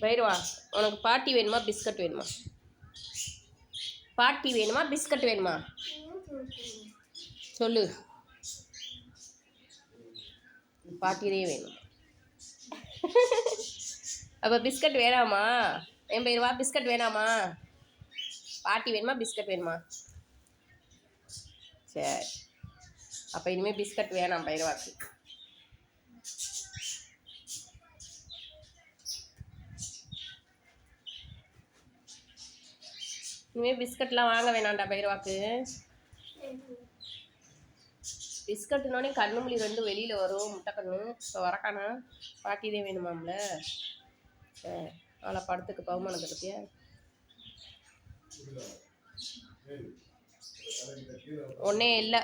பயிர்வா உனக்கு பாட்டி வேணுமா பிஸ்கட் வேணுமா? பாட்டி வேணுமா பிஸ்கட் வேணுமா சொல்லு. பாட்டியே வேணும். அப்போ பிஸ்கட் வேணாமா? என் பயிர்வா பிஸ்கட் வேணாமா? பாட்டி வேணுமா பிஸ்கட் வேணுமா? சரி, அப்போ இனிமேல் பிஸ்கட் வேணாம் பயிர்வாக்கு. இனிமேல் பிஸ்கட்லாம் வாங்க வேணாம்டா பயிர்வாக்கு. பிஸ்கட்டுனோடனே கண்ணுமொழி ரெண்டு வெளியில் வரும், முட்டை கண்ணு. இப்போ வரக்கானா பாட்டிதே வேணுமாம்ல. சரி, அவளை படத்துக்கு பகுமானத்தை பற்றியா ஒன்றே இல்லை.